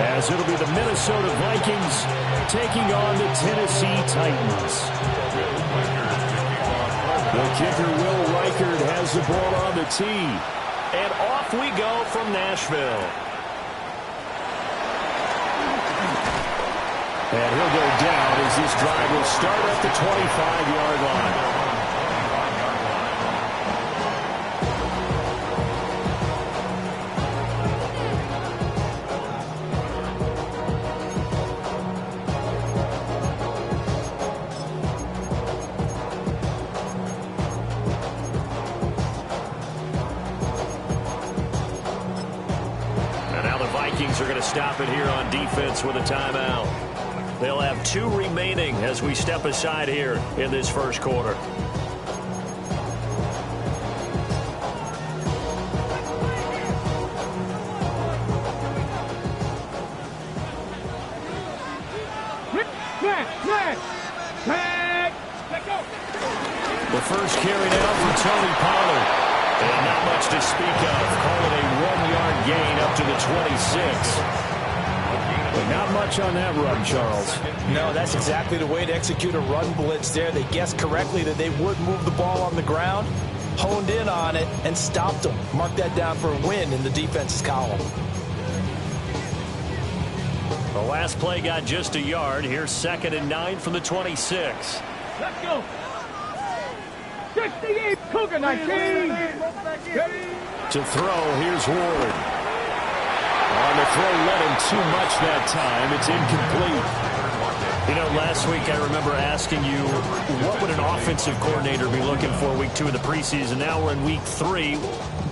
as it'll be the Minnesota Vikings taking on the Tennessee Titans. The kicker, Will Reichard, has the ball on the tee. And off we go from Nashville. And he'll go down as this drive will start at the 25-yard line. Are going to stop it here on defense with a timeout. They'll have 2 remaining as we step aside here in this first quarter. The first carry now for Tony Pollard. And not much to speak of. Call it a 1-yard gain up to the 26. But not much on that run, Charles. No, that's exactly the way to execute a run blitz there. They guessed correctly that they would move the ball on the ground, honed in on it, and stopped them. Mark that down for a win in the defense's column. The last play got just a yard. Here's 2nd and 9 from the 26. Let's go. 68, Cougar 19. To throw, here's Ward. On the throw, let him too much that time. It's incomplete. You know, last week I remember asking you, what would an offensive coordinator be looking for week 2 of the preseason? Now we're in week 3.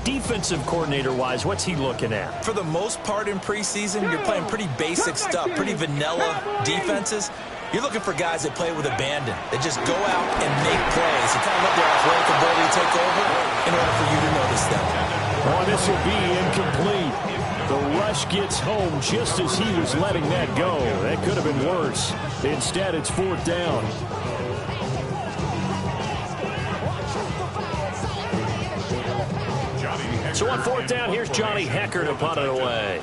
Defensive coordinator-wise, what's he looking at? For the most part in preseason, you're playing pretty basic stuff, pretty vanilla defenses. You're looking for guys that play with abandon, that just go out and make plays. You kind of let their athletic ability take over in order for you to notice them. Oh, this will be incomplete. The rush gets home just as he was letting that go. That could have been worse. Instead, it's 4th down. So on 4th down, here's Johnny Hecker to punt it away.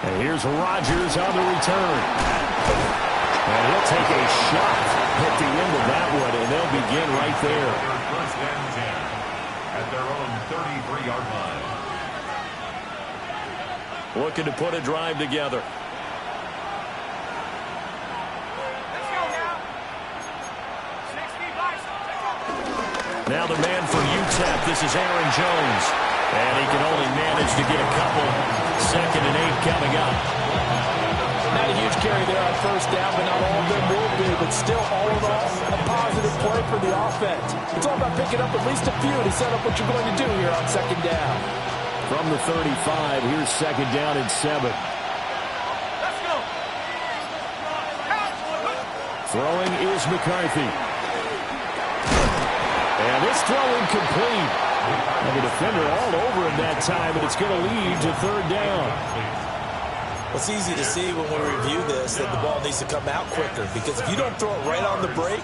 And here's Rodgers on the return. And he'll take a shot at the end of that one, and they'll begin right there. First and 10 at their own 33-yard line. Looking to put a drive together. Now the man for UTEP, this is Aaron Jones. And he can only manage to get a couple. 2nd and 8 coming up. Not a huge carry there on 1st down, but not all of them will be. But still, all in all, a positive play for the offense. It's all about picking up at least a few to set up what you're going to do here on 2nd down. From the 35, here's 2nd down and 7. Let's go. Throwing is McCarthy. And this throw incomplete. And the defender all over him that time, and it's going to lead to 3rd down. Well, it's easy to see when we review this that the ball needs to come out quicker, because if you don't throw it right on the break,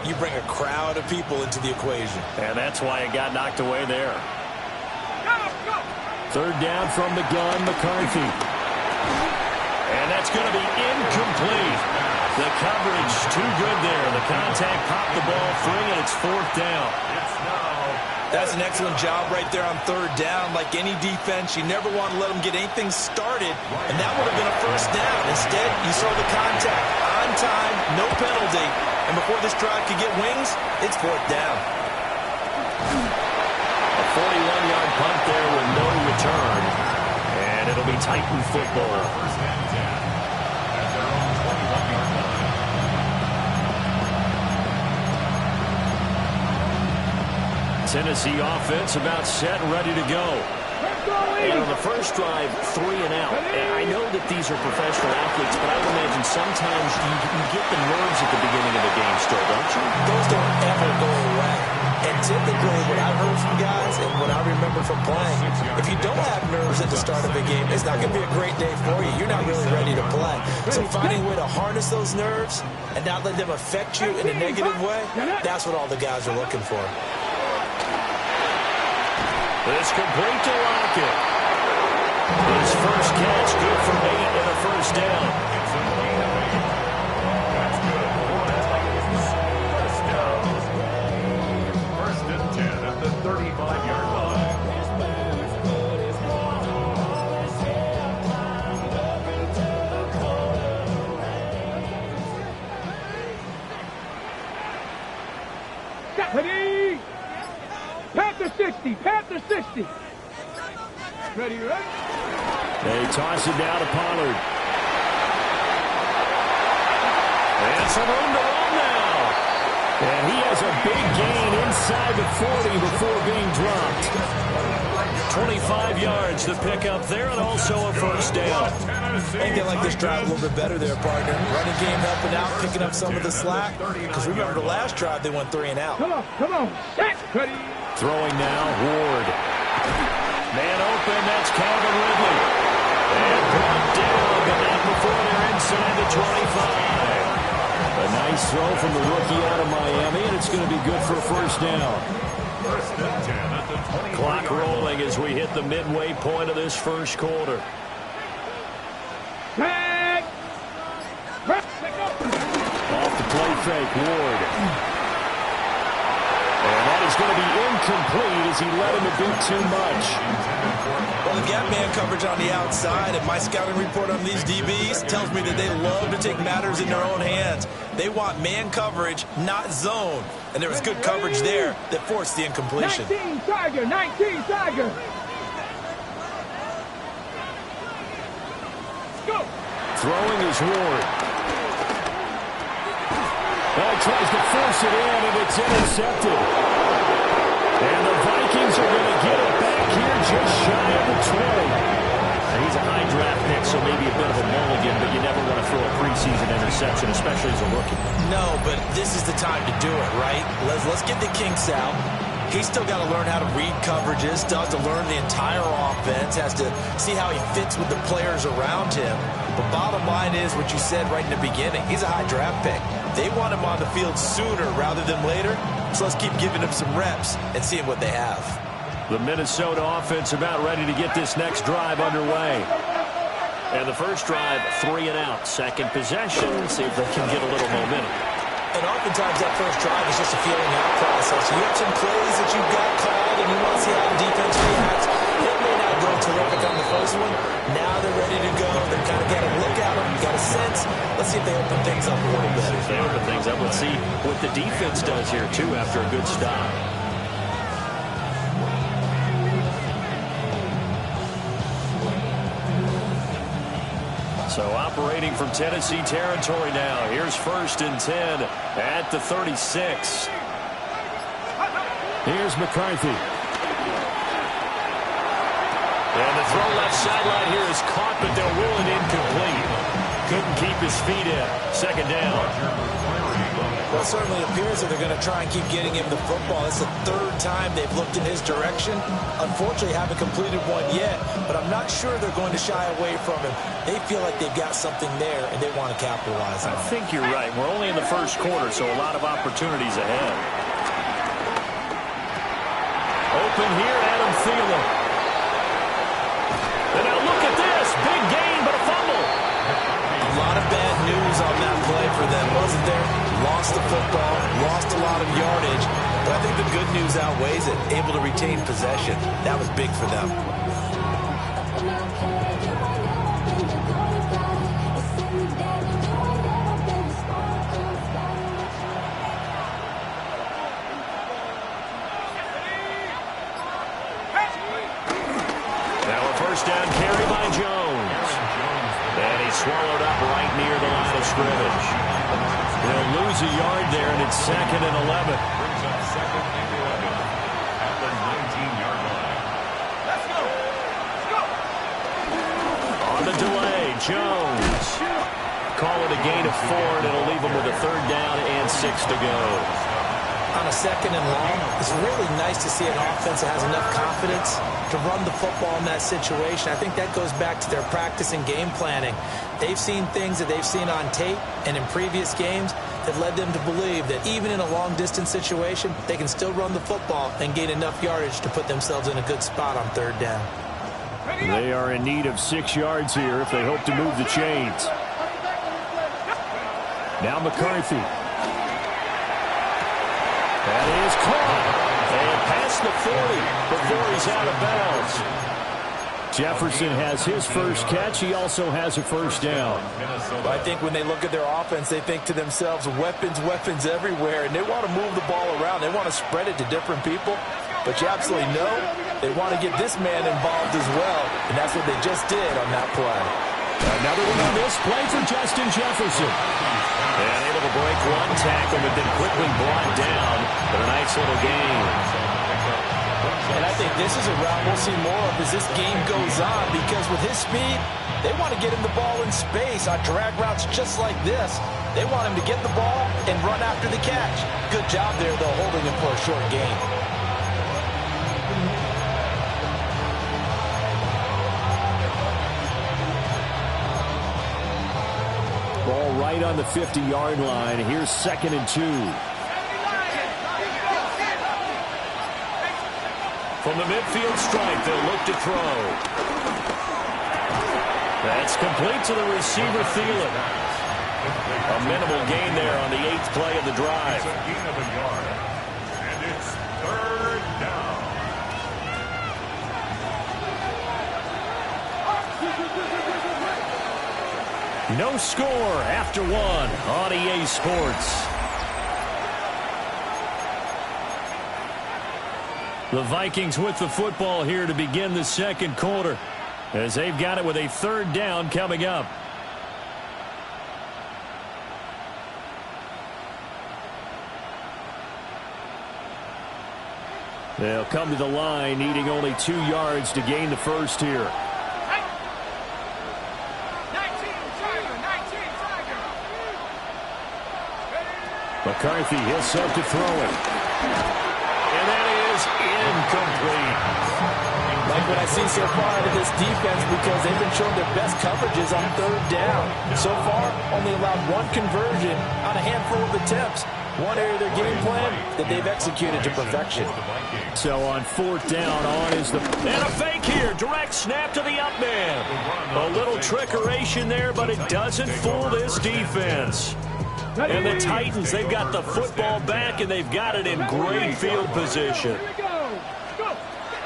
you bring a crowd of people into the equation. And that's why it got knocked away there. 3rd down from the gun, McCarthy. And that's going to be incomplete. The coverage too good there. The contact popped the ball free, and it's 4th down. That's an excellent job right there on 3rd down. Like any defense, you never want to let them get anything started, and that would have been a 1st down. Instead, you saw the contact on time, no penalty, and before this drive could get wings, it's 4th down. A 41-yard punt there with no return, and it'll be Titan football. Tennessee offense about set and ready to go. And on the first drive, 3 and out. And I know that these are professional athletes, but I would imagine sometimes you get the nerves at the beginning of the game still, don't you? Those don't ever go away. And typically what I've heard from guys and what I remember from playing, if you don't have nerves at the start of a game, it's not going to be a great day for you. You're not really ready to play. So finding a way to harness those nerves and not let them affect you in a negative way, that's what all the guys are looking for. It's complete to Lockett. His first catch, good for 8 and a first down. That's good. First and 10 at the 35-yard line. Ready? Panther 60. Panther 60. Ready, right? They toss it down to Pollard. And some room to run now. And he has a big gain inside the 40 before being dropped. 25 yards to pick up there and also a first down. I think they like this drive a little bit better there, partner. Running game helping out, picking up some of the slack. Because remember the last drive, they went 3 and out. Come on. Set. Ready? Throwing now, Ward. Man open, that's Calvin Ridley. And brought down, but not before they're inside the 25. A nice throw from the rookie out of Miami, and it's going to be good for a first down. First and 10 at the 20. Clock rolling as we hit the midway point of this first quarter. Back. Off the play fake, Ward. And that is going to be incomplete as he let him a bit too much. Well, the gap man coverage on the outside, and my scouting report on these DBs tells me that they love to take matters in their own hands. They want man coverage, not zone. And there was good coverage there that forced the incompletion. 19 Tiger. Go. Throwing is Ward. He tries to force it in, and it's intercepted. And the Vikings are going to get it back here just shy of the 20. And he's a high draft pick, so maybe a bit of a mulligan, but you never want to throw a preseason interception, especially as a rookie. No, but this is the time to do it, right? Let's get the kinks out. He's still got to learn how to read coverages, still has to learn the entire offense, has to see how he fits with the players around him. But bottom line is what you said right in the beginning. He's a high draft pick. They want him on the field sooner rather than later, so let's keep giving him some reps and seeing what they have. The Minnesota offense about ready to get this next drive underway. And the first drive, 3 and out. Second possession, see if they can get a little momentum. And oftentimes that first drive is just a feeling out process. You have some plays that you've got called and you want to see how the defense reacts. It may not go terrific on the first one. Now they're ready to go. They've kind of got a look at them. Got a sense. Let's see if they open things up a little bit. If they open things up, let's see what the defense does here, too, after a good stop. So operating from Tennessee territory now. Here's first and 10 at the 36. Here's McCarthy. And the throw left sideline here is caught, but they'll rule it incomplete. Couldn't keep his feet in. Second down. Well, it certainly appears that they're going to try and keep getting him the football. It's the third time they've looked in his direction. Unfortunately, haven't completed one yet, but I'm not sure they're going to shy away from him. They feel like they've got something there, and they want to capitalize on it. I think you're right. We're only in the first quarter, so a lot of opportunities ahead. Open here, Adam Thielen. And now look at this. Big gain, but a fumble. A lot of bad news on that play for them, wasn't there? Lost the football, lost a lot of yardage, but I think the good news outweighs it. Able to retain possession. That was big for them. Now a first down carry by Jones. And he's swallowed up right near the line of scrimmage. They'll lose a yard there, and it's second and 11. Brings up second and 11 at the 19-yard line. Let's go. On the delay, Jones. Call it a gain of 4, and it'll leave them with a third down and 6 to go. on a 2nd and long, it's really nice to see an offense that has enough confidence to run the football in that situation. I think that goes back to their practice and game planning. They've seen things that they've seen on tape and in previous games that led them to believe that even in a long-distance situation, they can still run the football and gain enough yardage to put themselves in a good spot on 3rd down. They are in need of 6 yards here if they hope to move the chains. Now McCarthy. That is caught. And past the 40 before he's out of bounds. Jefferson has his first catch. He also has a 1st down. Well, I think when they look at their offense, they think to themselves, weapons, weapons everywhere, and they want to move the ball around. They want to spread it to different people. But you absolutely know they want to get this man involved as well, and that's what they just did on that play. Another one on this play for Justin Jefferson. And able to break one tackle, but then quickly brought down. But a nice little gain. And I think this is a route we'll see more of as this game goes on, because with his speed, they want to get him the ball in space on drag routes just like this. They want him to get the ball and run after the catch. Good job there, though, holding him for a short gain. Ball right on the 50-yard line. Here's 2nd and 2. From the midfield stripe, they'll look to throw. That's complete to the receiver, Thielen. A minimal gain there on the 8th play of the drive. It's a gain of a yard, and it's 3rd down. No score after 1 on EA Sports. The Vikings with the football here to begin the 2nd quarter, as they've got it with a 3rd down coming up. They'll come to the line needing only 2 yards to gain the 1st here. McCarthy, he'll set to throw it. And that is incomplete. Like what I see so far out of this defense, because they've been showing their best coverages on 3rd down. So far, only allowed 1 conversion on a handful of attempts. One area of their game plan that they've executed to perfection. So on 4th down, on is the... And a fake here. Direct snap to the up man. A little trickeration there, but it doesn't fool this defense. And the Titans, they've got the football back, and they've got it in great field position.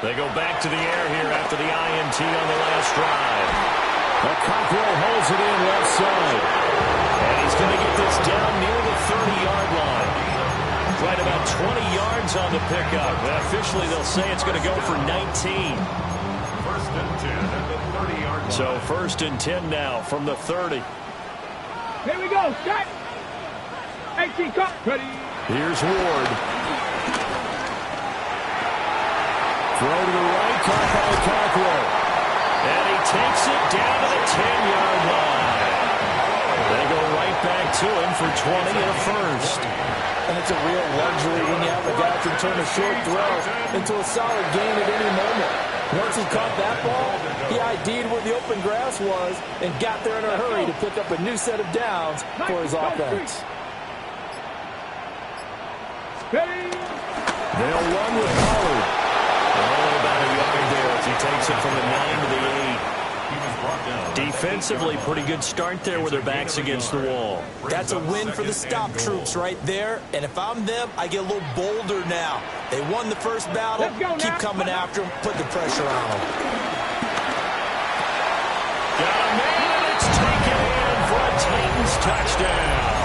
They go back to the air here after the INT on the last drive. Cockrell holds it in left side. And he's going to get this down near the 30-yard line. Right about 20 yards on the pickup. And officially, they'll say it's going to go for 19. 1st and 10 at the 30-yard line. So 1st and 10 now from the 30. Here we go. Set. 18 cut. Ready. Here's Ward. Throw to the right, caught by Cockrell. And he takes it down to the 10-yard line. They go right back to him for 20 and a 1st. And it's a real luxury when you have a guy who can turn a short throw into a solid gain at any moment. Once he caught that ball, he ID'd where the open grass was and got there in a hurry to pick up a new set of downs for his offense. They'll run with Pollard. Only about a yard there as he takes it from the 9 to the 8. Defensively, pretty good start there with their backs against the wall. That's a win for the stop troops right there. And if I'm them, I get a little bolder now. They won the first battle. Keep coming after them. Put the pressure on them. Got a man, and it's taken in for a Titans touchdown.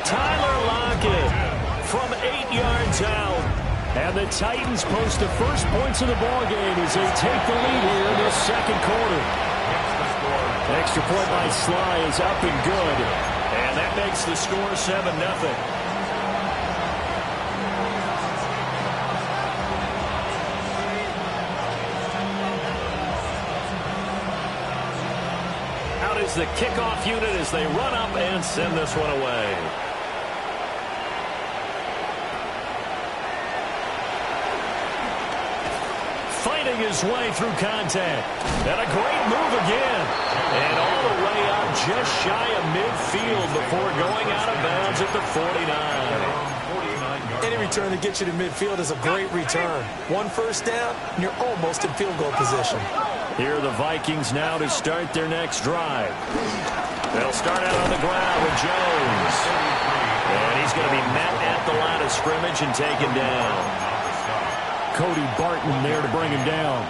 Tyler Lockett from 8 yards out. And the Titans post the first points of the ballgame as they take the lead here in this 2nd quarter. Extra point by Sly is up and good. And that makes the score 7-0. Out is the kickoff unit as they run up and send this one away. fighting his way through contact. And a great move again. And all the way out just shy of midfield before going out of bounds at the 49. Any return that gets you to midfield is a great return. One first down, and you're almost in field goal position. Here are the Vikings now to start their next drive. They'll start out on the ground with Jones. And he's going to be met at the line of scrimmage and taken down. Cody Barton there to bring him down.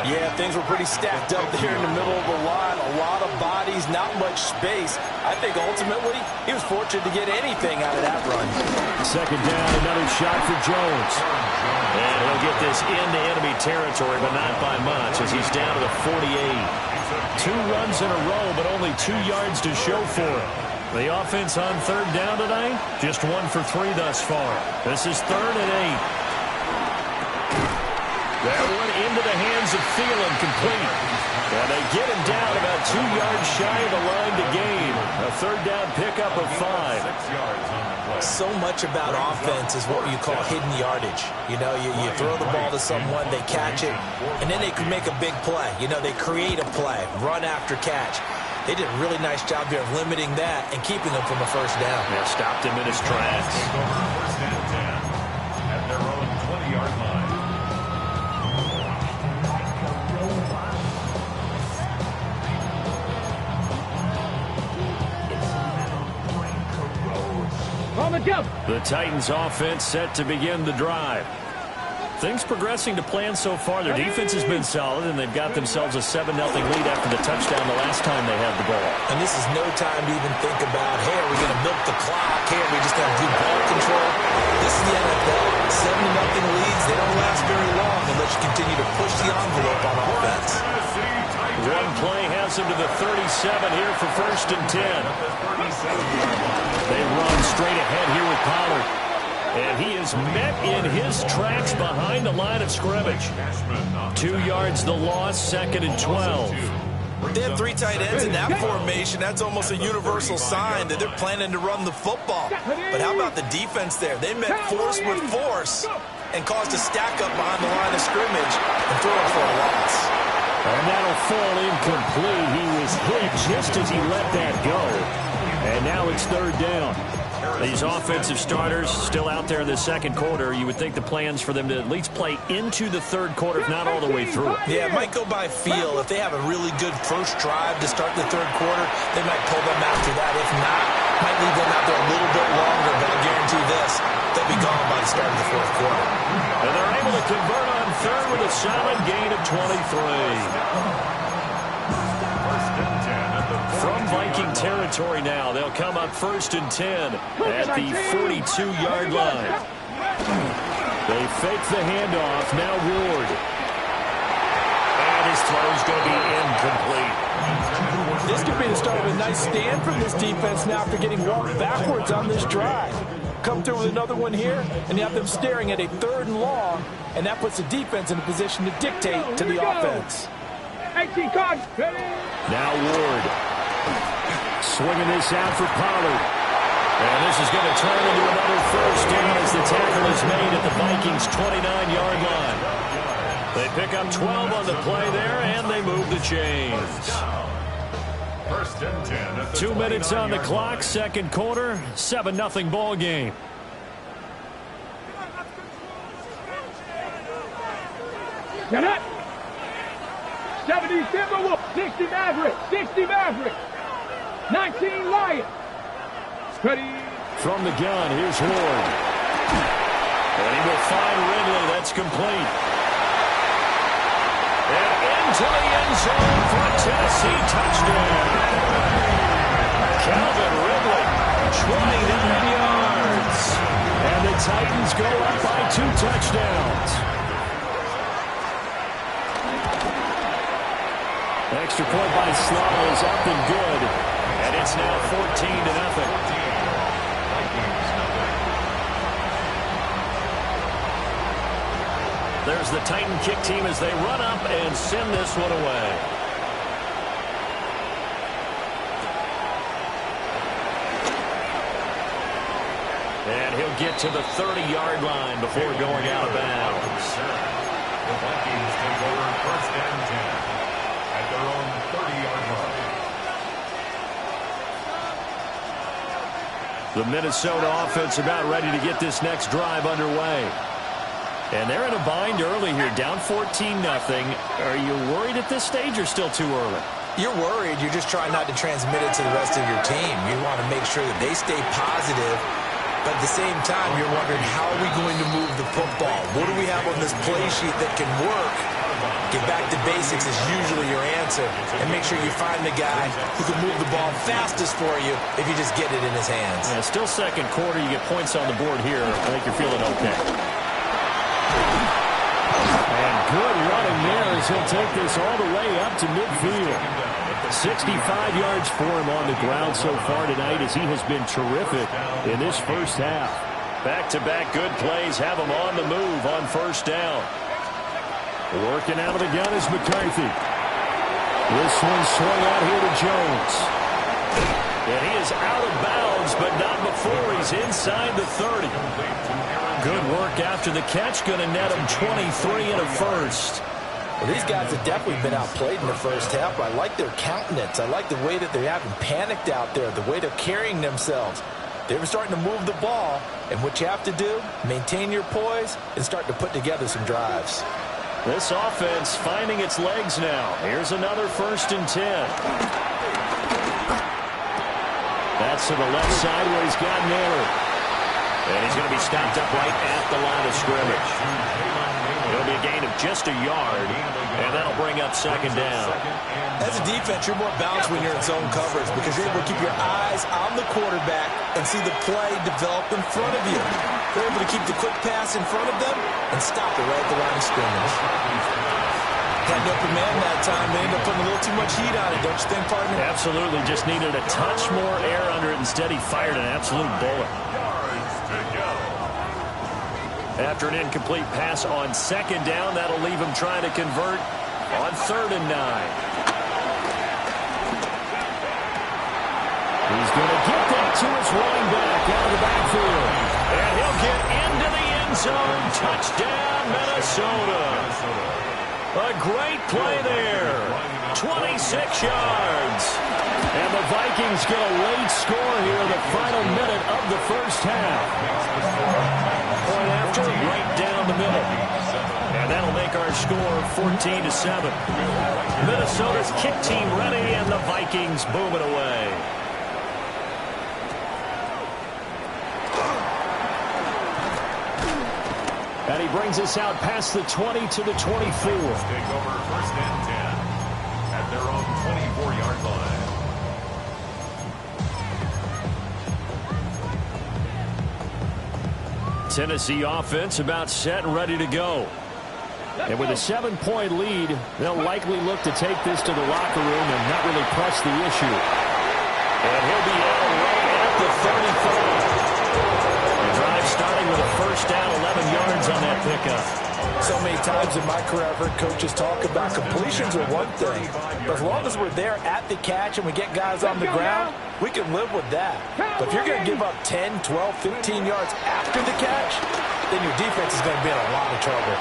Yeah, things were pretty stacked up there in the middle of the line. A lot of bodies, not much space. I think ultimately he was fortunate to get anything out of that run. Second down, another shot for Jones. And he'll get this into enemy territory, but not by much as he's down to the 48. 2 runs in a row, but only 2 yards to show for it. The offense on third down tonight, just 1 for 3 thus far. This is 3rd and 8. That one into the hands of Thielen, complete. And they get him down about 2 yards shy of the line to gain. A third down pickup of 5. So much about offense is what you call hidden yardage. You know, you throw the ball to someone, they catch it, and then they can make a big play. You know, they create a play, run after catch. They did a really nice job here of limiting that and keeping them from a first down. Yeah, stopped him in his tracks. First and 10 at their own 20-yard line. The Titans offense set to begin the drive. Things progressing to plan so far. Their defense has been solid, and they've got themselves a 7-0 lead after the touchdown the last time they had the ball. And this is no time to even think about, hey, are we going to milk the clock? Hey, are we just going to do ball control? This is the NFL. 7-0 leads, they don't last very long unless you continue to push the envelope on offense. One play has him to the 37 here for 1st and 10. They run straight ahead here with Pollard. And he is met in his tracks behind the line of scrimmage. 2 yards the loss, 2nd and 12. They have 3 tight ends in that formation. That's almost a universal sign that they're planning to run the football. But how about the defense there? They met force with force and caused a stack up behind the line of scrimmage and threw it for a loss. And that'll fall incomplete. He was hit just as he let that go. And now it's 3rd down. These offensive starters still out there in the second quarter. You would think the plans for them to at least play into the third quarter, if not all the way through. Yeah, it might go by feel. If they have a really good first drive to start the third quarter, they might pull them after that. If not, might leave them out there a little bit longer. But I guarantee this, they'll be gone by the start of the fourth quarter. And they're able to convert on third with a solid gain of 23. From Viking territory now, they'll come up 1st and 10 at the 42-yard line. They fake the handoff, now Ward. And his throw's going to be incomplete. This could be the start of a nice stand from this defense now after getting walked backwards on this drive. Come through with another one here, and you have them staring at a 3rd and long, and that puts the defense in a position to dictate to the offense. Now Ward. Swinging this out for Pollard. And this is going to turn into another first down as the tackle is made at the Vikings' 29-yard line. They pick up 12 on the play there, and they move the chains. 1st and 10 at the 2 minutes on the clock, second quarter, 7-0 ball game. Get up! 70 Timberwolves, 60 Maverick, 60 Maverick, 19 Lions. Ready? From the gun, here's Ward. And he will find Ridley. That's complete. And into the end zone for a Tennessee touchdown. Calvin Ridley, 29 yards. And the Titans go up by 2 touchdowns. Extra point by Slaughter is up and good. And it's now 14-0. There's the Titan kick team as they run up and send this one away. And he'll get to the 30-yard line before going out of bounds. The Vikings take over first and 10 at their own 30-yard line. The Minnesota offense about ready to get this next drive underway. And they're in a bind early here, down 14-0. Are you worried at this stage or still too early? You're worried. You're just trying not to transmit it to the rest of your team. You want to make sure that they stay positive. But at the same time, you're wondering, how are we going to move the football? What do we have on this play sheet that can work? Get back to basics is usually your answer. And make sure you find the guy who can move the ball fastest for you if you just get it in his hands. Yeah, still second quarter. You get points on the board here. I think you're feeling okay. And good running there as he'll take this all the way up to midfield. 65 yards for him on the ground so far tonight as he has been terrific in this first half. Back-to-back good plays have him on the move on first down. Working out of the gun is McCarthy. This one swung out here to Jones. And he is out of bounds, but not before he's inside the 30. Good work after the catch. Going to net him 23 and a first. Well, these guys have definitely been outplayed in the first half, but I like their countenance. I like the way that they haven't panicked out there, the way they're carrying themselves. They were starting to move the ball, and what you have to do, maintain your poise and start to put together some drives. This offense finding its legs now. Here's another 1st and 10. That's to the left side where he's got Naylor. And he's going to be stopped up right at the line of scrimmage. It'll be a gain of just a yard, and that'll bring up second down. As a defense, you're more balanced when you're in zone coverage because you're able to keep your eyes on the quarterback and see the play develop in front of you. They're able to keep the quick pass in front of them and stop it right at the line of scrimmage. Had an open man that time. They ended up putting a little too much heat on it, don't you think, partner? Absolutely. Just needed a touch more air under it. Instead, he fired an absolute bullet. After an incomplete pass on second down, that'll leave him trying to convert on 3rd and 9. He's going to get that to his running back out of the backfield. And he'll get into the end zone. Touchdown, Minnesota. A great play there. 26 yards. And the Vikings get a late score here in the final minute of the first half. Point after, right down the middle. And that'll make our score 14-7. Minnesota's kick team ready, and the Vikings boom it away. And he brings us out past the 20 to the 24. Take over first and 10 at their own 24-yard line. Tennessee offense about set and ready to go. And with a 7-point lead, they'll likely look to take this to the locker room and not really press the issue. And he'll be out right at the 35. The drive starting with a first down, 11 yards on that pickup. So many times in my career, I've heard coaches talk about completions are one thing. But as long as we're there at the catch and we get guys on the ground, we can live with that. But if you're going to give up 10, 12, 15 yards after the catch, then your defense is going to be in a lot of trouble.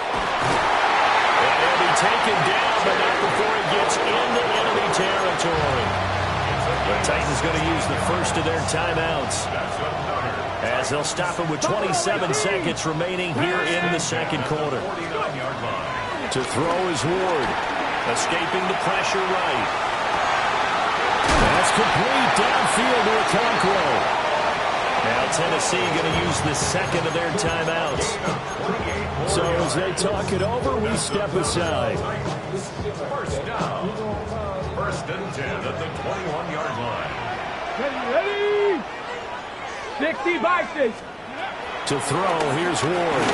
And he'll be taken down, but not before he gets into enemy territory. The Titans going to use the first of their timeouts, as they'll stop him with 27 seconds remaining here in the second quarter. To throw is Ward, escaping the pressure right. That's complete downfield to Okonkwo. Now Tennessee going to use the second of their timeouts. So as they talk it over, we step aside. First down. First and 10 at the 21-yard line. Ready? 60 Vikings. To throw, here's Ward.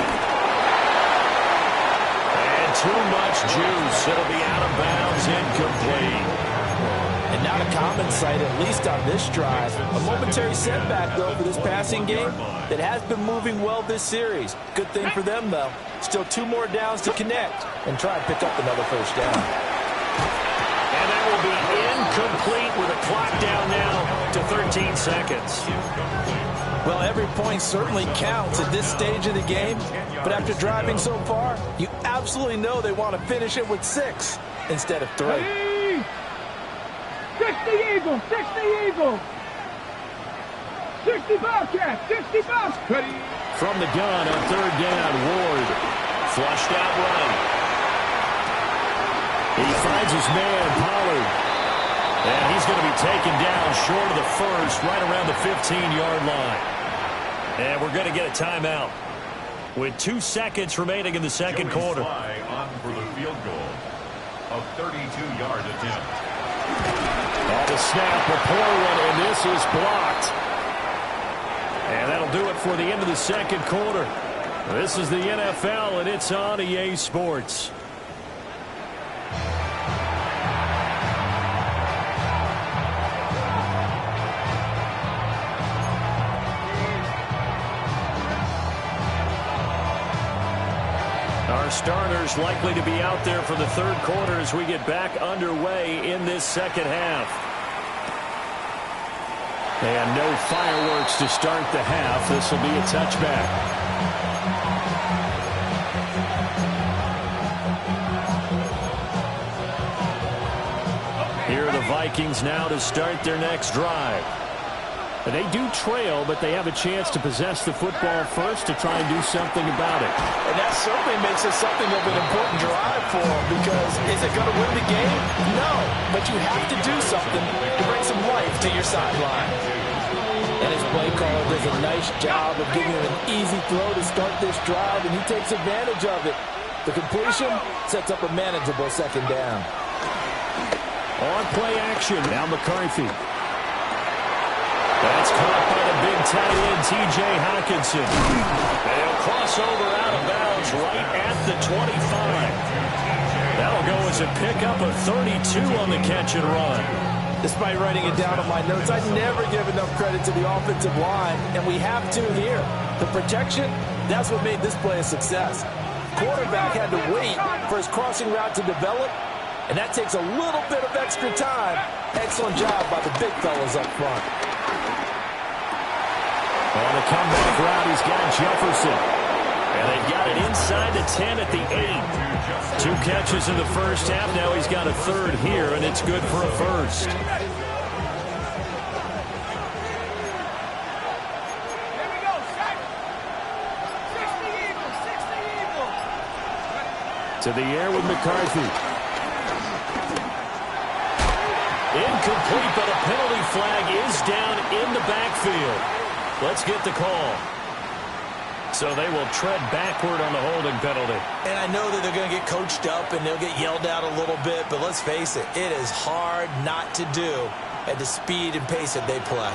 And too much juice. It'll be out of bounds, incomplete. And not a common sight, at least on this drive. A momentary setback, though, for this passing game that has been moving well this series. Good thing for them, though. Still 2 more downs to connect and try and pick up another first down. And that will be incomplete with a clock down now to 13 seconds. Well, every point certainly counts at this stage of the game, but after driving so far, you absolutely know they want to finish it with 6 instead of 3. Ready? 60 Eagles, 60 Eagles. 60 Bobcats, 60 Bobcats. Ready? From the gun on third down, Ward flushed out right. He finds his man, Pollard. And he's going to be taken down short of the first, right around the 15-yard line. And we're going to get a timeout with 2 seconds remaining in the second quarter. On for the field goal. A 32-yard attempt. On the snap, a poor one, and this is blocked. And that'll do it for the end of the second quarter. This is the NFL, and it's on EA Sports. Our starters likely to be out there for the third quarter as we get back underway in this second half. And no fireworks to start the half. This will be a touchback. Here are the Vikings now to start their next drive. They do trail, but they have a chance to possess the football first to try and do something about it. And that certainly makes it something of an important drive for them, because is it going to win the game? No, but you have to do something to bring some life to your sideline. And his play caller does a nice job of giving him an easy throw to start this drive, and he takes advantage of it. The completion sets up a manageable second down. On play action, now McCarthy. That's caught by the big tight end, T.J. Hockenson. They'll cross over out of bounds right at the 25. That'll go as a pickup of 32 on the catch and run. Despite writing it down on my notes, I never give enough credit to the offensive line, and we have to here. The protection, that's what made this play a success. Quarterback had to wait for his crossing route to develop, and that takes a little bit of extra time. Excellent job by the big fellas up front. On the comeback route, he's got Jefferson. And they've got it inside the 10 at the 8. 2 catches in the first half. Now he's got a third here, and it's good for a first. Here we go, set. 60 Eagles, 60 Eagles. To the air with McCarthy. Incomplete, but a penalty flag is down in the backfield. Let's get the call. So they will tread backward on the holding penalty. And I know that they're going to get coached up and they'll get yelled at a little bit, but let's face it, it is hard not to do at the speed and pace that they play.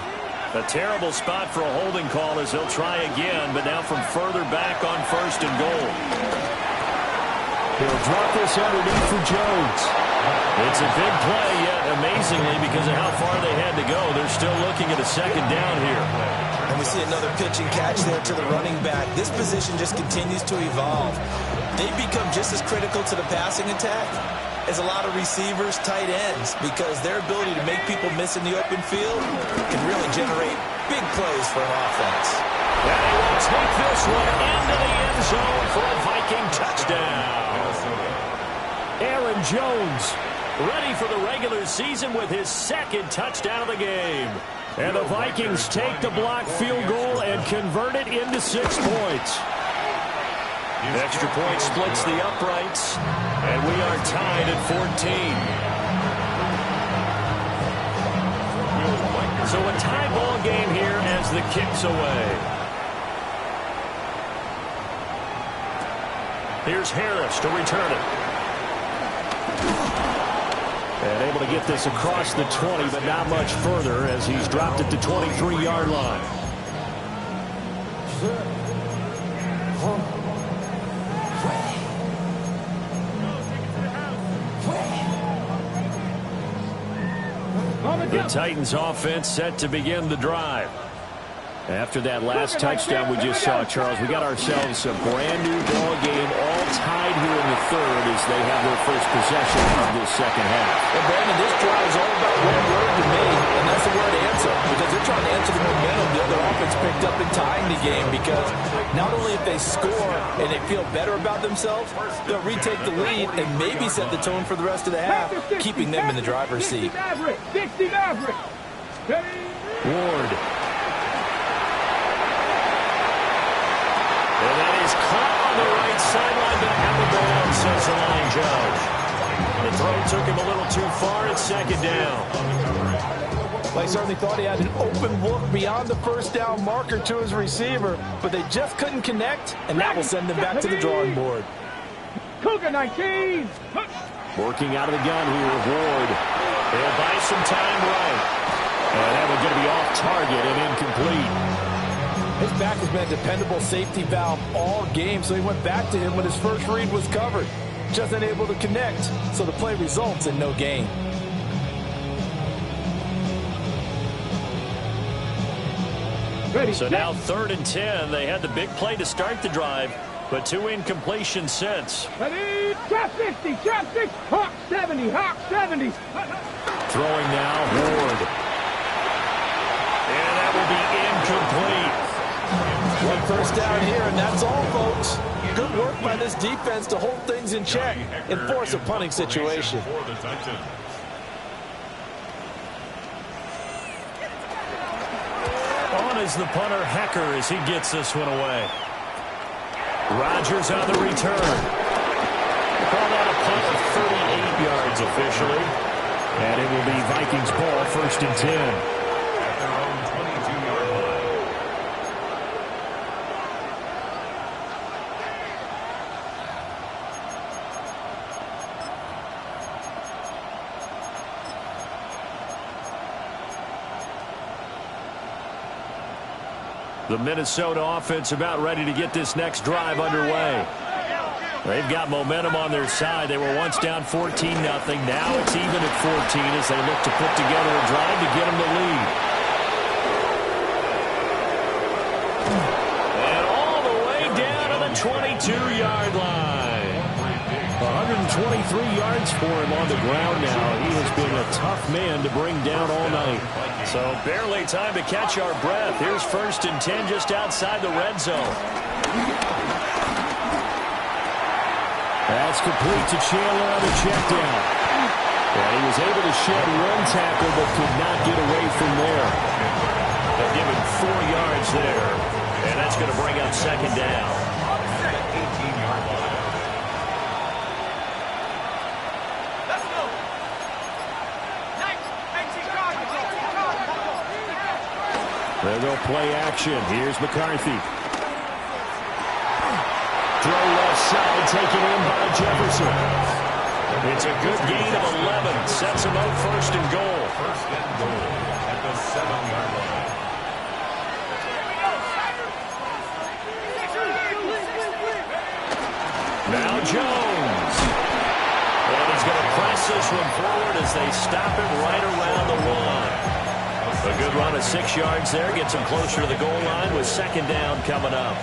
A terrible spot for a holding call as he'll try again, but now from further back on first and goal. He'll drop this underneath for Jones. It's a big play, yet amazingly, because of how far they had to go, they're still looking at a second down here. And we see another pitch and catch there to the running back. This position just continues to evolve. They become just as critical to the passing attack as a lot of receivers, tight ends, because their ability to make people miss in the open field can really generate big plays for an offense. And they will take this one into the end zone for a Viking touchdown. Aaron Jones ready for the regular season with his second touchdown of the game. And the Vikings take the blocked field goal and convert it into 6 points. The extra point splits the uprights, and we are tied at 14. So a tie ball game here as the kick's away. Here's Harris to return it. And able to get this across the 20, but not much further as he's dropped at the 23-yard line. The Titans offense set to begin the drive. After that last touchdown we just saw, Charles, we got ourselves a brand-new ball game, all tied here in the third as they have their first possession of this second half. And Brandon, this drive is all about one word to me, and that's the word answer, because they're trying to answer the momentum the other offense picked up in tying the game, because not only if they score and they feel better about themselves, they'll retake the lead and maybe set the tone for the rest of the half, keeping them in the driver's seat. 60 Maverick. Ward. And that is caught on the right sideline, but out of bounds, says the line judge. The throw took him a little too far. It's second down. Well, he certainly thought he had an open look beyond the first down marker to his receiver, but they just couldn't connect, and that will send them back to the drawing board. Cougar 19. Working out of the gun here, Ward. They'll buy some time right. And that one's going to be off target and incomplete. His back has been a dependable safety valve all game, so he went back to him when his first read was covered. Just unable to connect, so the play results in no gain. So now 3rd and 10. They had the big play to start the drive, but 2 incompletions since. Ready, trap 50, trap 6, Hawk 70, Hawk 70. Throwing now, Ward. And that will be incomplete. One first down here, and that's all, folks. Good work by this defense to hold things in check and force a punting situation. On is the punter, Hecker, as he gets this one away. Rodgers on the return. Call that a punt of 38 yards officially. And it will be Vikings ball, 1st and 10. The Minnesota offense about ready to get this next drive underway. They've got momentum on their side. They were once down 14-0. Now it's even at 14 as they look to put together a drive to get them the lead. And all the way down to the 22-yard line. 123 yards for him on the ground now. He has been a tough man to bring down all night. So barely time to catch our breath. Here's 1st and 10 just outside the red zone. That's complete to Chandler on the check down. And he was able to shed one tackle but could not get away from there. They'll give him 4 yards there. And that's going to bring up 2nd down. They'll go play action. Here's McCarthy. Throw left side, taken in by Jefferson. It's a good gain of 11. Sets him up 1st and goal. 1st and goal at the 7-yard line. Now Jones. And he's going to press this one forward as they stop him right around the 1. A good run of 6 yards there. Gets him closer to the goal line with 2nd down coming up.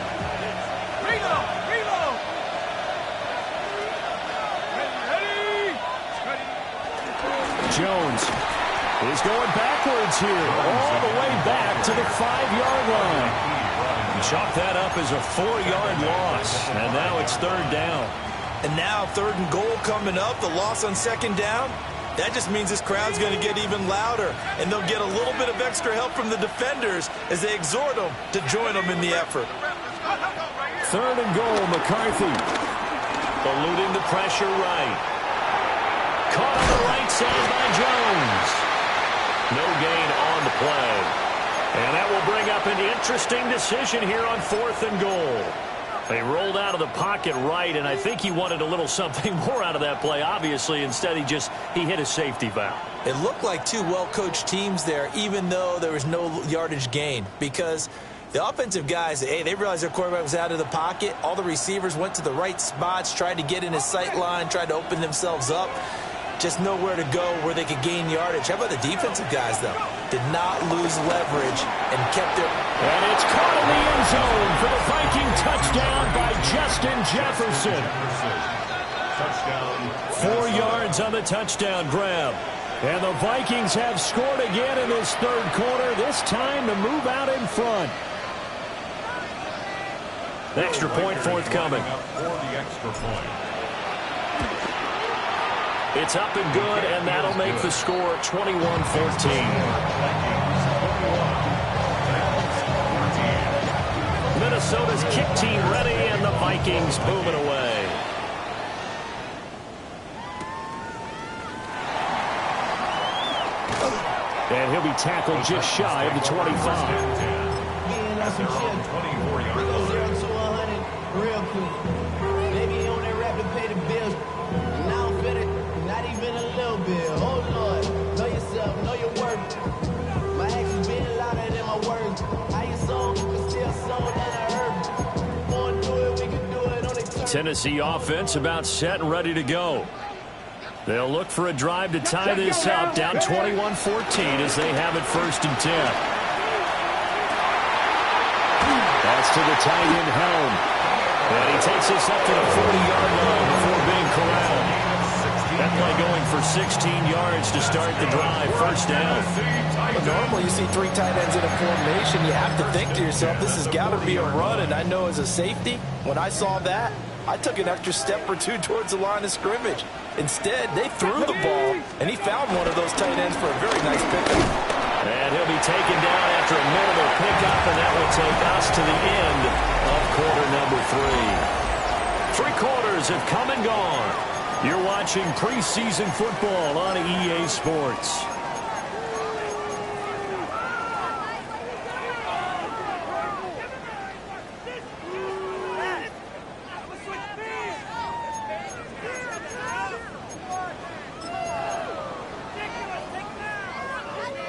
Jones is going backwards here. All the way back to the 5-yard line. Chalk that up as a 4-yard loss. And now it's 3rd down. And now 3rd and goal coming up. The loss on 2nd down. That just means this crowd's going to get even louder, and they'll get a little bit of extra help from the defenders as they exhort them to join them in the effort. 3rd and goal, McCarthy. Eluding the pressure right. Caught on the right side by Jones. No gain on the play. And that will bring up an interesting decision here on 4th and goal. They rolled out of the pocket right, and I think he wanted a little something more out of that play, obviously. Instead, he hit a safety valve. It looked like 2 well-coached teams there, even though there was no yardage gain, because the offensive guys, hey, they realized their quarterback was out of the pocket. All the receivers went to the right spots, tried to get in his sight line, tried to open themselves up. Just nowhere to go where they could gain yardage. How about the defensive guys, though? Did not lose leverage and kept their... And it's caught in the end zone for the Viking touchdown by Justin Jefferson. Touchdown. 4 yards on the touchdown grab. And the Vikings have scored again in this 3rd quarter, this time to move out in front. The extra point forthcoming. For the extra point. It's up and good, and that'll make the score 21-14. Minnesota's kick team ready, and the Vikings moving away. And he'll be tackled just shy of the 25. That's some shit. We go 0 to 100 real quick. Maybe he on that rap to pay the bills. And I don't feel it, not even a little bit. Oh, Lord, know yourself, know your worth. My actions being louder than my words. How you sold, but still sold and I heard. Wanna do it, we can do it on the turn. Tennessee offense about set and ready to go. They'll look for a drive to tie this up, down 21-14 as they have it 1st and 10. That's to the tight end Helm. And he takes this up to the 40-yard line before being corralled. That play going for 16 yards to start the drive. 1st down. Well, normally you see 3 tight ends in a formation. You have to think to yourself, this has got to be a run. And I know as a safety, when I saw that, I took an extra step or two towards the line of scrimmage. Instead, they threw the ball, and he found one of those tight ends for a very nice pickup. And he'll be taken down after a minimal pickup, and that will take us to the end of quarter number 3. 3 quarters have come and gone. You're watching preseason football on EA Sports.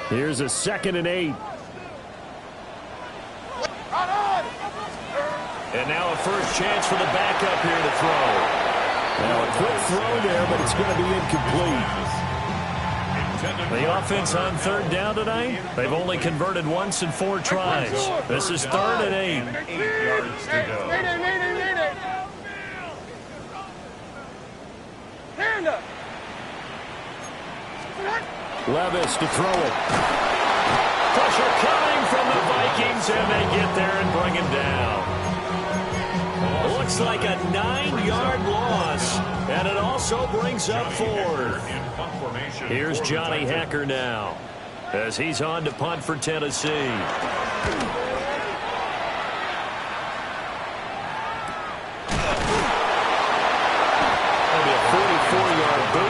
Here's a 2nd and 8. And now a first chance for the backup here to throw. Now a quick throw there, but it's going to be incomplete. The offense on 3rd down tonight, they've only converted once in 4 tries. This is 3rd and 8. 8 yards to go. Hand up. Levis to throw it. Pressure coming from the Vikings, and they get there and bring him down. Looks like a 9-yard loss, and it also brings up 4th. Here's Johnny Hecker now, as he's on to punt for Tennessee.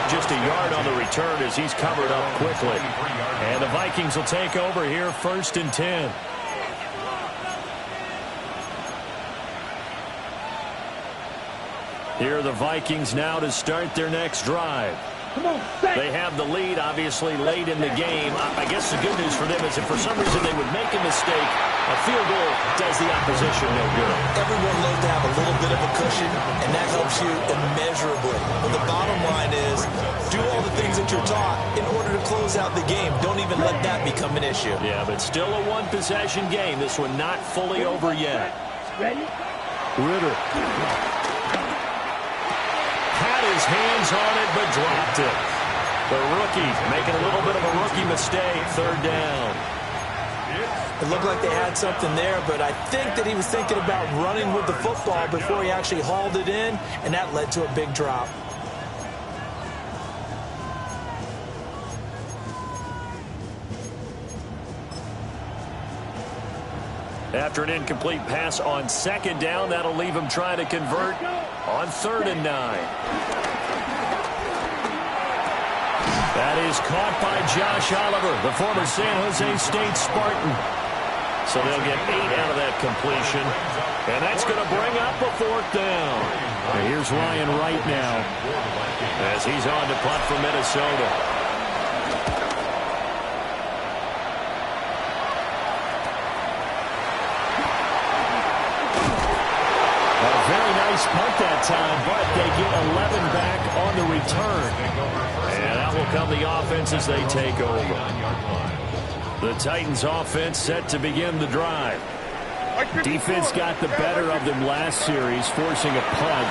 Just a yard on the return as he's covered up quickly. And the Vikings will take over here 1st and 10. Here are the Vikings now to start their next drive. They have the lead, obviously, late in the game. I guess the good news for them is if for some reason they would make a mistake, a field goal does the opposition no good. Everyone loves to have a little bit of a cushion, and that helps you immeasurably. But the bottom line is, do all the things that you're taught in order to close out the game. Don't even let that become an issue. Yeah, but still a one-possession game. This one not fully over yet. Ready? Ritter. Had his hands on it, but dropped it. The rookie making a little bit of a rookie mistake. 3rd down. It looked like they had something there, but I think that he was thinking about running with the football before he actually hauled it in, and that led to a big drop. After an incomplete pass on 2nd down, that'll leave him trying to convert on 3rd and 9. That is caught by Josh Oliver, the former San Jose State Spartan. So they'll get 8 out of that completion. And that's going to bring up a 4th down. And here's Ryan Wright now as he's on to punt for Minnesota. Punt that time, but they get 11 back on the return. And out will come the offense as they take over. The Titans offense set to begin the drive. Defense got the better of them last series, forcing a punt.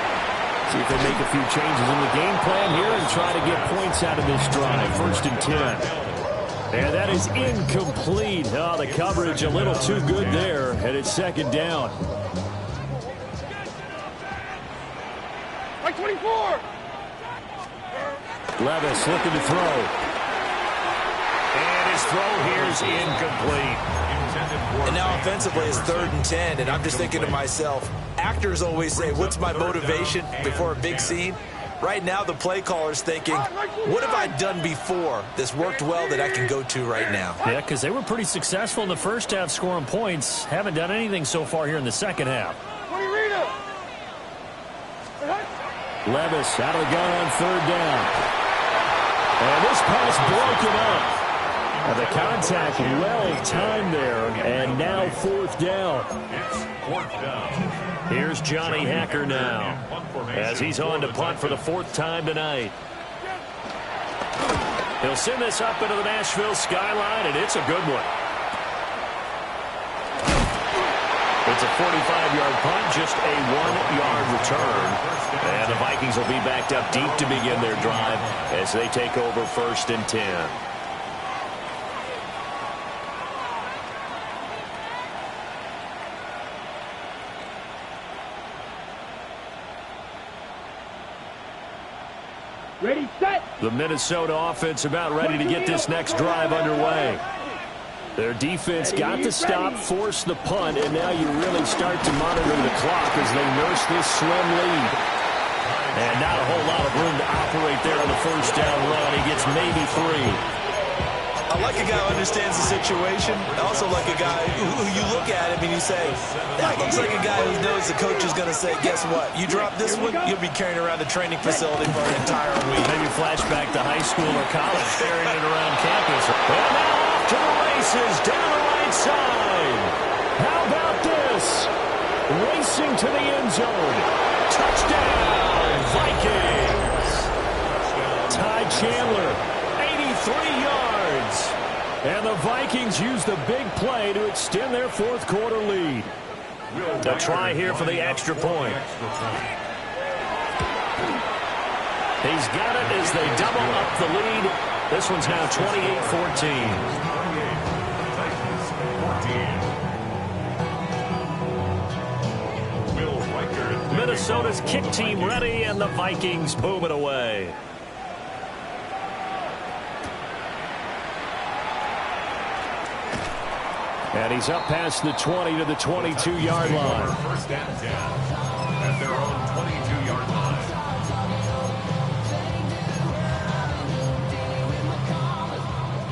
See if they make a few changes in the game plan here and try to get points out of this drive. 1st and 10. And that is incomplete. Oh, the coverage a little too good there, and it's 2nd down. 24. Levis looking to throw. And his throw here is incomplete. And now offensively it's 3rd and 10, and I'm just thinking to myself, actors always say, what's my motivation before a big scene? Right now the play caller's thinking, what have I done before that's worked well that I can go to right now? Yeah, because they were pretty successful in the first half scoring points. Haven't done anything so far here in the second half. Levis out of the gun on 3rd down. And this pass broken up. And the contact well timed there. And now 4th down. Here's Johnny Hacker now, as he's on to punt for the 4th time tonight. He'll send this up into the Nashville skyline, and it's a good one. It's a 45-yard punt, just a 1-yard return. And the Vikings will be backed up deep to begin their drive as they take over 1st and 10. Ready, set. The Minnesota offense about ready to get this next drive underway. Their defense got the stop, forced the punt, and now you really start to monitor the clock as they nurse this slim lead. And not a whole lot of room to operate there on the 1st down run. He gets maybe 3. I like a guy who understands the situation. I also like a guy who you look at him and you say, that looks like a guy who knows the coach is going to say, guess what? You drop this one, you'll be carrying around the training facility for an entire week. Maybe flashback to high school or college, carrying it around campus. And now off to the races down the right side. How about this? Racing to the end zone. Touchdown, Vikings. Ty Chandler, 83 yards. And the Vikings use the big play to extend their 4th quarter lead. They'll try here for the extra point. He's got it as they double up the lead. This one's now 28-14. Minnesota's kick team ready, and the Vikings boom it away. And he's up past the 20 to the 22-yard line. 1st and 10 at their own 22-yard line.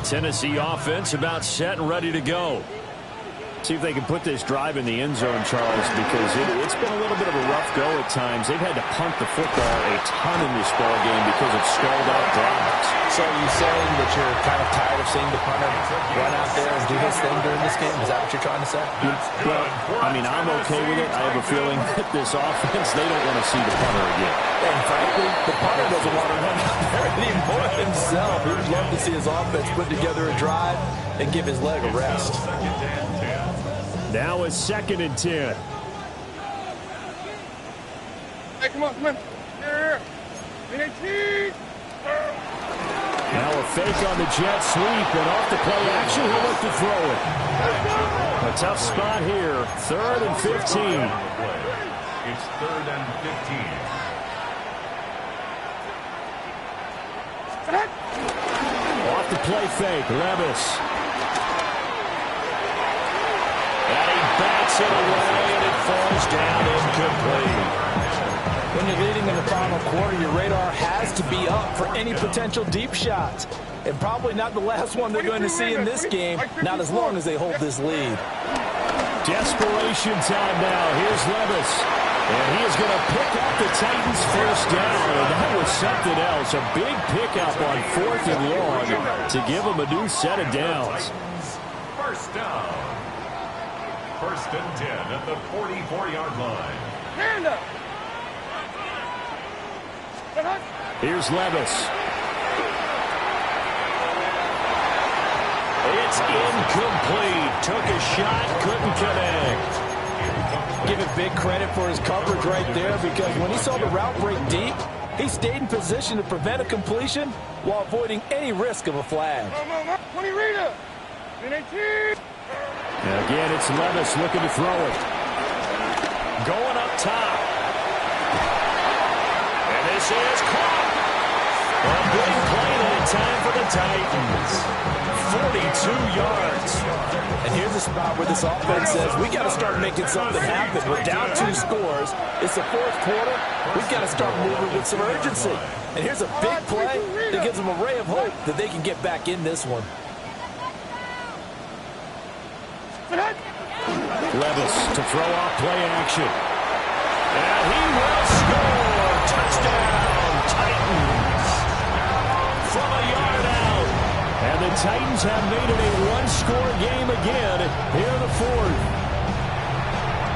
Tennessee offense about set and ready to go. See if they can put this drive in the end zone, Charles, because it's been a little bit of a rough go at times. They've had to punt the football a ton in this ball game because of stalled-out drives. So are you saying that you're kind of tired of seeing the punter run out there and do his thing during this game? Is that what you're trying to say? Well, I mean, I'm okay with it. I have a feeling that this offense, they don't want to see the punter again. And frankly, the punter doesn't want to run out there anymore himself. He would love to see his offense put together a drive and give his leg a rest. Now it's 2nd and 10. Hey, come on, come on. Here. Now a fake on the jet sweep, and off the play action, he'll look to throw it. A tough spot here, 3rd and 15. It's 3rd and 15. Off the play fake, Levis. And he bats it away, and it falls down incomplete. When you're leading in the final quarter, your radar has to be up for any potential deep shots. And probably not the last one they're going to see in this game, not as long as they hold this lead. Desperation time now. Here's Levis. And he is going to pick up the Titans' 1st down. And that was something else. A big pickup on 4th and long to give them a new set of downs. 1st down. 1st and 10 at the 44-yard line. Hand up. Here's Levis. It's incomplete. Took a shot, couldn't connect. Give it big credit for his coverage right there, because when he saw the route break deep, he stayed in position to prevent a completion while avoiding any risk of a flag. And again, it's Levis looking to throw it. Going up top. And This is caught. A big play that time for the Titans. 42 yards. And here's a spot where this offense says, we got to start making something happen. We're down 2 scores. It's the 4th quarter. We've got to start moving with some urgency. And here's a big play that gives them a ray of hope that they can get back in this one. Levis to throw off play action. And he will score. Touchdown, Titans. From a yard out. And the Titans have made it a one-score game again here in the 4th.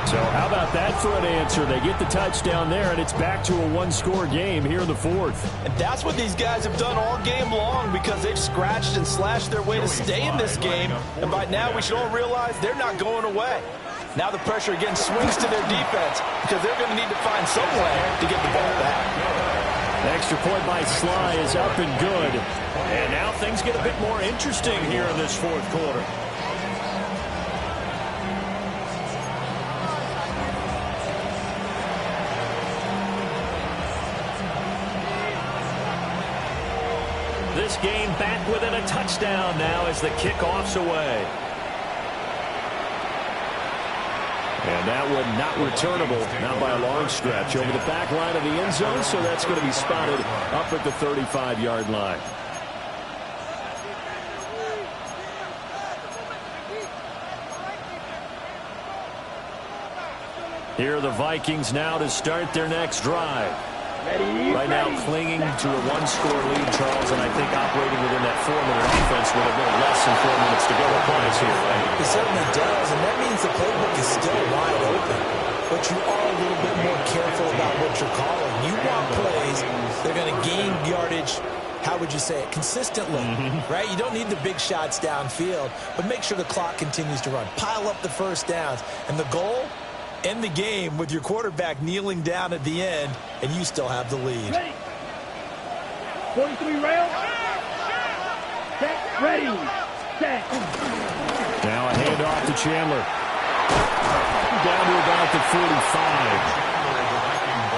So how about that for an answer? They get the touchdown there, and it's back to a one-score game here in the 4th. And that's what these guys have done all game long because they've scratched and slashed their way to stay in this game. And by now, we should all realize they're not going away. Now the pressure again swings to their defense because they're going to need to find some way to get the ball back. The extra point by Sly is up and good. And now things get a bit more interesting here in this 4th quarter. This game back within a touchdown now as the kickoff's away. And that one not returnable, not by a long stretch, over the back line of the end zone, so that's going to be spotted up at the 35-yard line. Here are the Vikings now to start their next drive. Right now clinging to a one-score lead, Charles, and I think operating within that 4-minute offense with a little less than 4 minutes to go applies here, right? It certainly does, and that means the playbook is still wide open. But you are a little bit more careful about what you're calling. You want plays, they're going to gain yardage, how would you say it, consistently, right? You don't need the big shots downfield, but make sure the clock continues to run. Pile up the first downs, and the goal, end the game with your quarterback kneeling down at the end, and you still have the lead. Ready. 43 rail. Set. Ready. Set. Now a handoff to Chandler. Down to about the 45.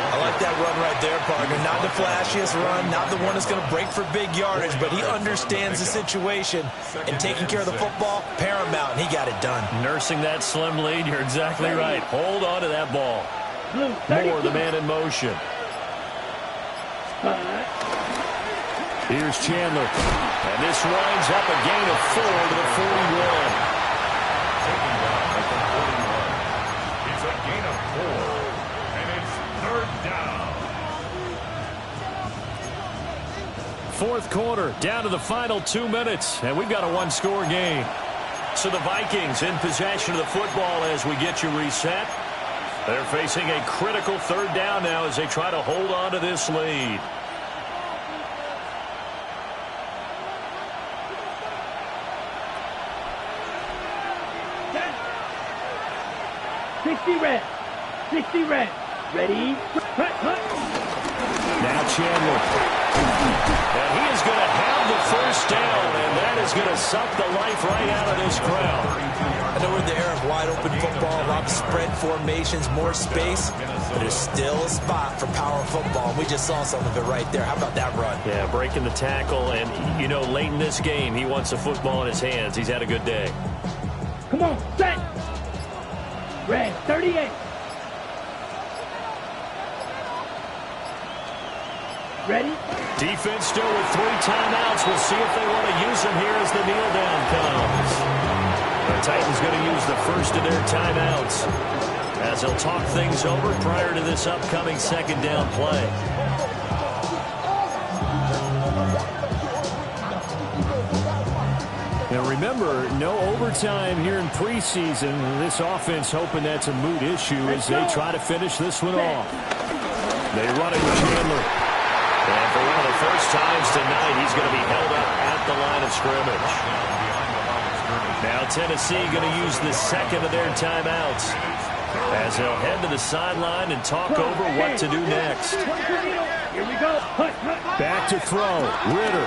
I like that run right there, partner. Not the flashiest run, not the one that's going to break for big yardage, but he understands the situation, and taking care of the football, paramount, and he got it done. Nursing that slim lead, you're exactly right. Hold on to that ball. Moore, the man in motion. Here's Chandler. And this winds up a gain of 4 to the 41. It's a gain of 4, and it's 3rd down. 4th quarter, down to the final 2 minutes, and we've got a one-score game. So the Vikings in possession of the football as we get you reset. They're facing a critical 3rd down now as they try to hold on to this lead. Set. 60 red. 60 red. Ready. Hut. Now Chandler. And he is going to have the first down, and that is going to suck the life right out of this crowd. I know we're in the era of wide-open football, a lot of spread formations, more space, but there's still a spot for power football. We just saw some of it right there. How about that run? Yeah, breaking the tackle, and, you know, late in this game, he wants the football in his hands. He's had a good day. Come on. Set. Red. 38. Ready? Defense still with 3 timeouts. We'll see if they want to use them here as the kneel down comes. The Titans going to use the first of their timeouts as they'll talk things over prior to this upcoming 2nd down play. Now remember, no overtime here in preseason. This offense hoping that's a moot issue as they try to finish this one off. They run it with Chandler. And for one of the first times tonight, he's going to be held up at the line of scrimmage. Now Tennessee going to use the 2nd of their timeouts as they'll head to the sideline and talk over what to do next. Here we go. Back to throw. Ritter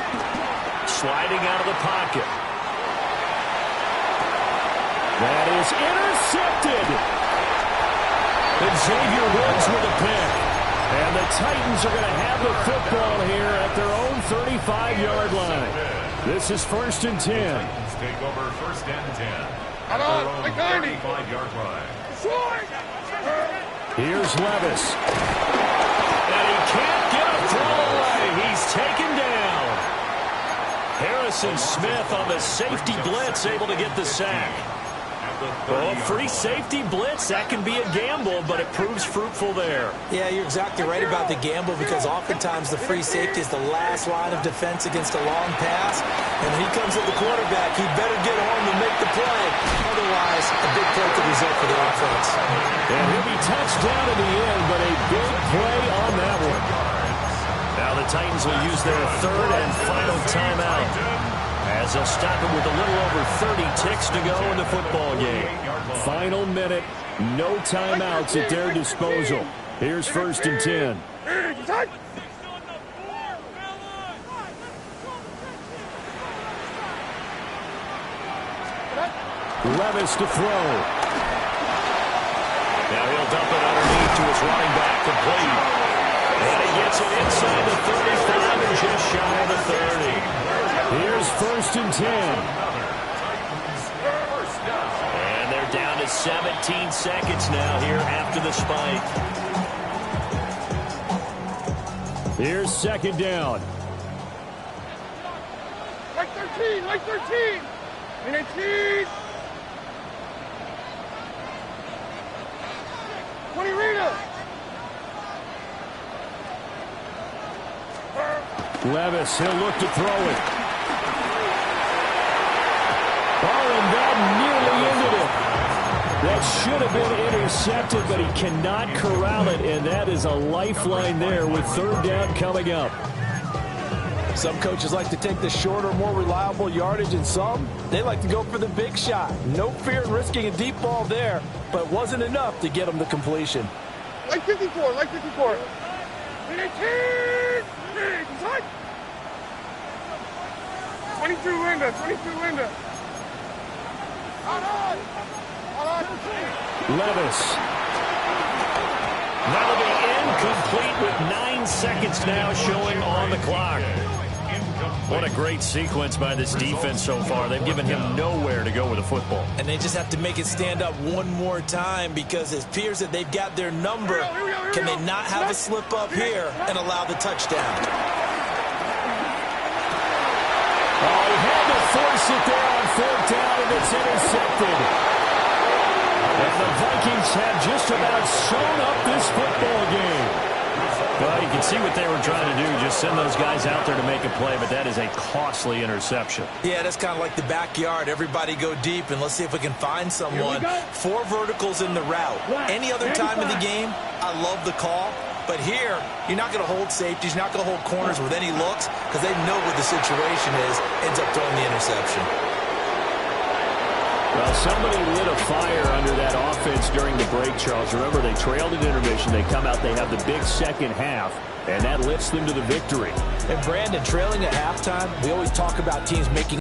sliding out of the pocket. That is intercepted. And Xavier Woods with a pick. And the Titans are going to have the football here at their own 35-yard line. This is 1st and 10. Titans take over 1st and 10. At their own 35-yard line. Here's Levis. And he can't get a throw away. He's taken down. Harrison Smith on the safety blitz, able to get the sack. Well, free safety blitz, that can be a gamble, but it proves fruitful there. Yeah, you're exactly right about the gamble, because oftentimes the free safety is the last line of defense against a long pass. And when he comes at the quarterback, he better get home and make the play. Otherwise, a big play could result for the offense. And he'll be touched down in the end, but a big play on that one. Now the Titans will use their 3rd and final timeout, as they'll stop it with a little over 30 ticks to go in the football game. Final minute, no timeouts at their disposal. Here's 1st and 10. Levis to throw. Now he'll dump it underneath to his running back, complete. And he gets it inside the 35 and just shy of the 30. Here's 1st and 10. And they're down to 17 seconds now here after the spike. Here's 2nd down. Like 13, like 13. And it's 20 Rita. Levis, he'll look to throw it. Oh, and that nearly ended it. That should have been intercepted, but he cannot corral it, and that is a lifeline there with 3rd down coming up. Some coaches like to take the shorter, more reliable yardage, and some, they like to go for the big shot. No fear in risking a deep ball there, but wasn't enough to get them the completion. Like 54, like 54. And it's 22 Linda, 22 Linda. Levis. That'll be incomplete with 9 seconds now showing on the clock. What a great sequence by this defense so far. They've given him nowhere to go with the football. And they just have to make it stand up one more time, because it appears that they've got their number. Can they not have a slip up here and allow the touchdown? Oh, he had to force it there on 4th down, and it's intercepted. And the Vikings have just about sewn up this football game. Well, you can see what they were trying to do, just send those guys out there to make a play, but that is a costly interception. Yeah, that's kind of like the backyard. Everybody go deep, and let's see if we can find someone. 4 verticals in the route. Any other time in the game, I love the call. But here, you're not going to hold safeties, you're not going to hold corners with any looks, because they know what the situation is, ends up throwing the interception. Well, somebody lit a fire under that offense during the break, Charles. Remember, they trailed at intermission. They come out, they have the big second half, and that lifts them to the victory. And Brandon, trailing at halftime, we always talk about teams making